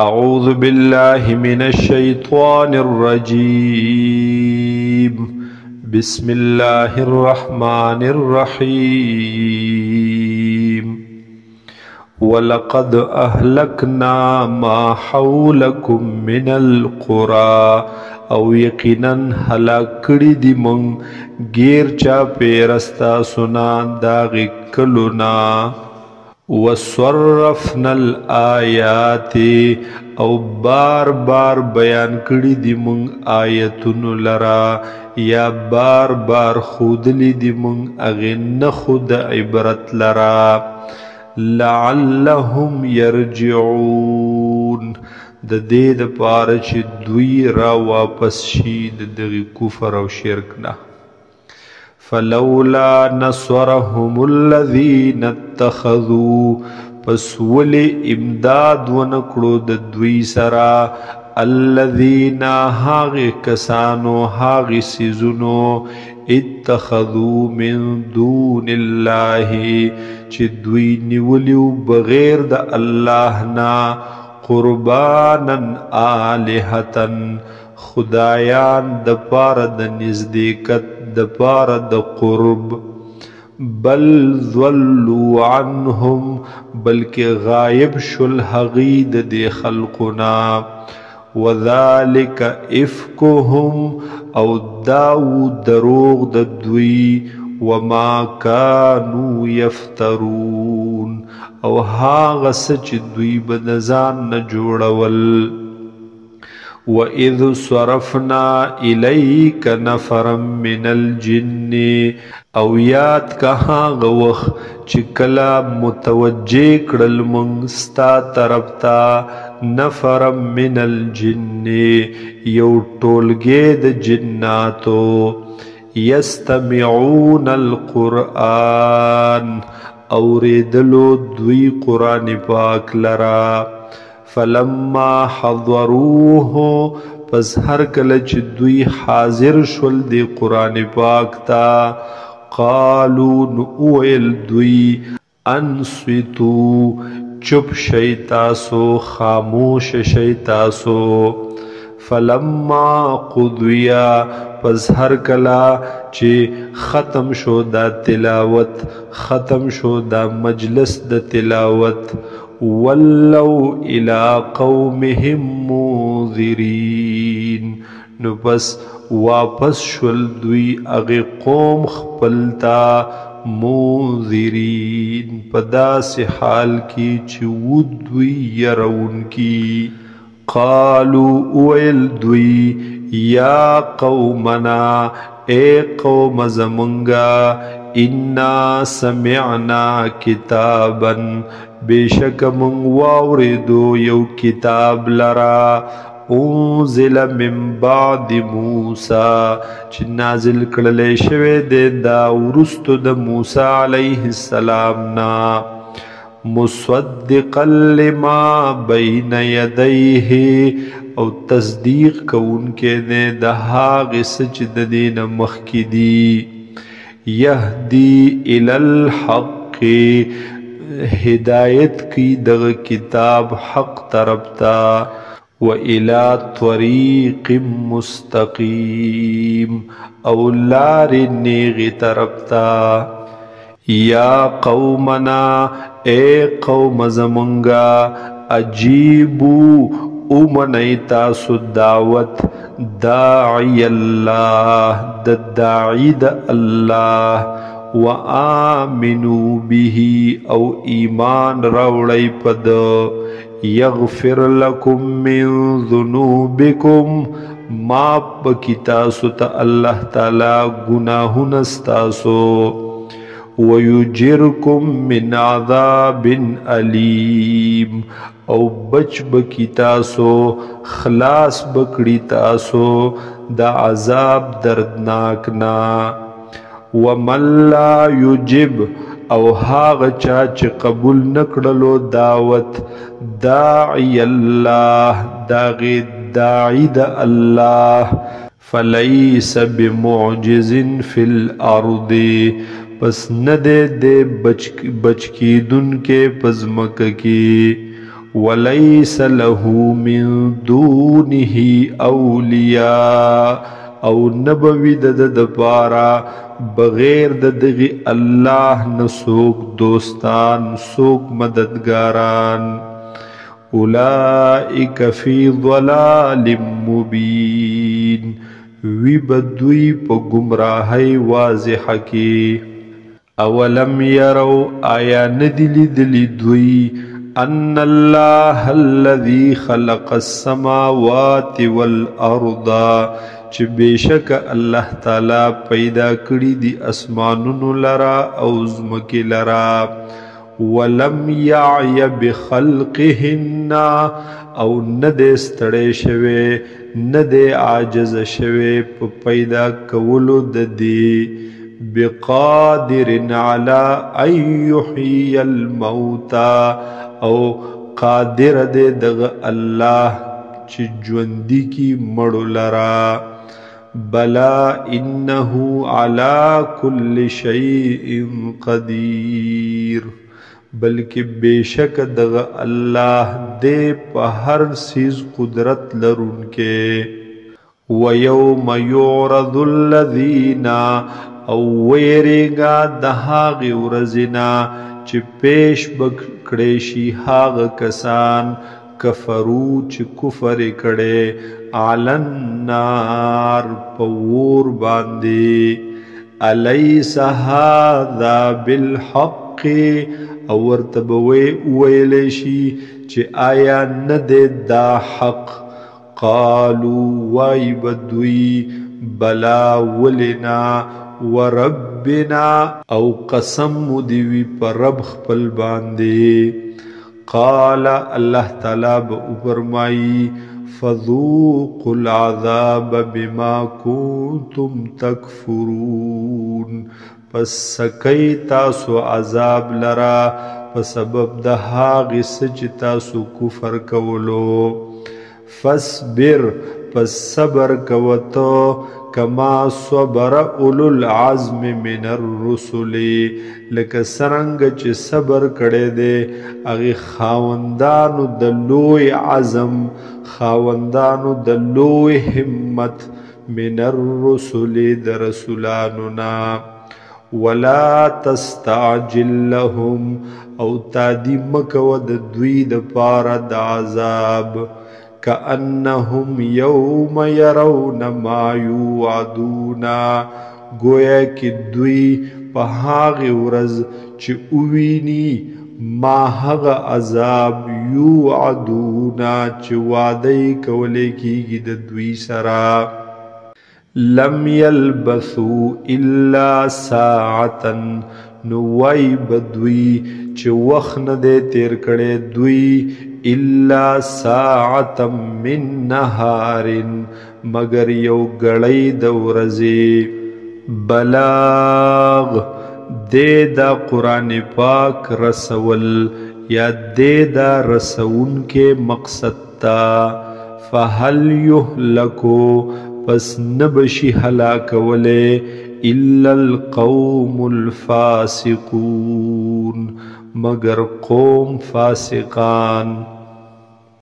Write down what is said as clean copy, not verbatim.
أعوذ بالله من الشيطان الرجيم. بسم الله الرحمن الرحيم. ولقد أهلكنا ما حولكم من القرى، او یقینا هلاک کړي دي موږ غیر چا پیرستا سنا داغ کلونا. وصرفنا الآیات، او بار بار بیان کړي دي موږ آیتونو لرا، یا بار بار خودلی دي موږ اغه نه خود عبرت لرا. لعلهم يرجعون، د دې د پاره چې دوی را واپس شي د دغه کفر او شرک نه. فلولا نصرهم الذين اتخذوا، پس ولی امداد ونکړو د دوی سرا الذين هاغ کسانو هاغ سیزونو اتخذوا من دون الله، چې دوی نیولیو بغیر د الله نا قربانا آلهتن، خدایان د پاره د نزدېکت د پاره د قرب. بل ضلوا عنهم، بلکې غایب شل هغی د دې خلقنا. وذلك افکهم، او داو دروغ د دوی. وما كانوا يفترون، او هاغه سچ دوی بدزان نه جوړول. وَإِذْ صَرَفْنَا إِلَيْكَ نَفَرًا مِنَ الْجِنِّ، او یاد کا هاغه وخت چې کله متوجه کړل موږ ستا طرف ته نفرا من الجن، یو ټولګې د جناتو. یستمعون القرآن، اوریدلو دوی قرآن پاک لرا. فلما حضروه، پس هر کله چې دوی حاضر شول دی قرآن پاک تا. قالوا، نوئل دوی انصتو، چپ شیتاسو، خاموش شیتاسو. فلما قضیا، پس هر کلا چې ختم شو دا تلاوت، ختم شو دا مجلس د تلاوت. ولوا الى قومهم منذرین، نو پس واپس شول دوی اغه قوم خپلتا منذرین، پداس حال کی چې ودوی يرون کی. قالوا اویل دوی یا قومنا، اے قوم زمونگا، انا سمعنا کتابا، بیشک من واوردو یو کتاب لرا. انزل من بعد موسی، چې نازل کړل شوی دی دا ورستو د موسی علیه السلام نا. مصدقا لما بین یدیه، او تصدیق کوونکې دی د هغې څه چې د دې نه مخکې دي. یهدی الی الحق، هدایت کی دغه کتاب حق طرف تا. وإلى طریق مستقیم، او لار نیغی طرف تا. یا قومنا، اے قوم زمونگا، اجیبو، امنی تاسو دعوت داعی اللہ، د داعی د اللہ. وآمنوا به، او ایمان راوړی پد. یغفر لکم من ذنوبکم، ماپ بکی تاسو تا اللہ تعالی گناہون استاسو. ویجرکم من عذاب علیم، او بچ بکی تاسو، خلاص بکڑی تاسو دا عذاب دردناکنا. ومن لا یجب، او هاغ چا چې قبول نکړلو دعوت داعی اللہ، داغی داعی دا اللہ. فلیس بمعجز فی الارض، پس نه دے بچ کی دن کے پزمک کی. وليس له من دونه اولیاء او نبوی د پارا بغیر د دغی اللہ نسوک دوستان سوک مددگاران اولئک فی ضلال مبین وی بدوی پا گمراہی واضح کی اولم یرو آیا ندلی دلی دوی ان اللہ الذی خلق السماوات والارض چه بیشک اللہ تعالی پیدا کری دی اسمانونو لرا او زمکی لرا ولم یعی بخلقهن او ندے استڑے شوے ندے عاجز شوے پا پیدا کولو ددی بقادر علی ان یحیی الموتا او قادر دے دغ اللہ چی جوندی کی مڑو لرا بلا انہو علی کل شیء قدیر بلکہ بے شک دغ اللہ دے پا ہر چیز قدرت لرن کے وَيَوْمَ يُعْرَضُ الَّذِينَ او ویریگا دہاغ ورزنا چی پیش بکڑیشی ہاغ کسان کفرو چی کفر کڑے علی النار پور باندے الیس هذا بالحق اورتبوے ویلیشی چی آیا ندے دا حق قالو وائی بدوی بلا ولنا وربنا او قسم دیوی پر رب خپل باندے قال اللہ تعالی فرمائی فذوقوا العذاب بما کنتم تکفرون پس سکی تاسو عذاب لرا پس سبب دہاغ سچ تاسو کفر کولو فاصبر پس صبر کوتو کما صبر اولو العزم من الرسل لکه سرنگ چی صبر کڑے دے اغی خاوندانو دلوی عزم خاوندانو دلوی حمت من الرسل در رسولانونا ولا تستعجل لهم او تادی مکود دوی د پارا د عذاب کأنہم یوم یرون ما یوعدون گویا کی دوی پہاغ ورز چی اوینی ما حغ عذاب یوعدون چی وعدی کولے کی گی دوی سرا لم یلبثوا الا ساعتا نوائی بدوی چی وخن دے تیر کڑے دوی الا ساعتا من نهار مگر یو گڑی دورزی بلاغ دے دا قرآن پاک رسول یا دے دا رسون کے مقصد تا فہل یہلکو پس نبشی ہلاک ولے الا القوم الفاسقون مگر قوم فاسقان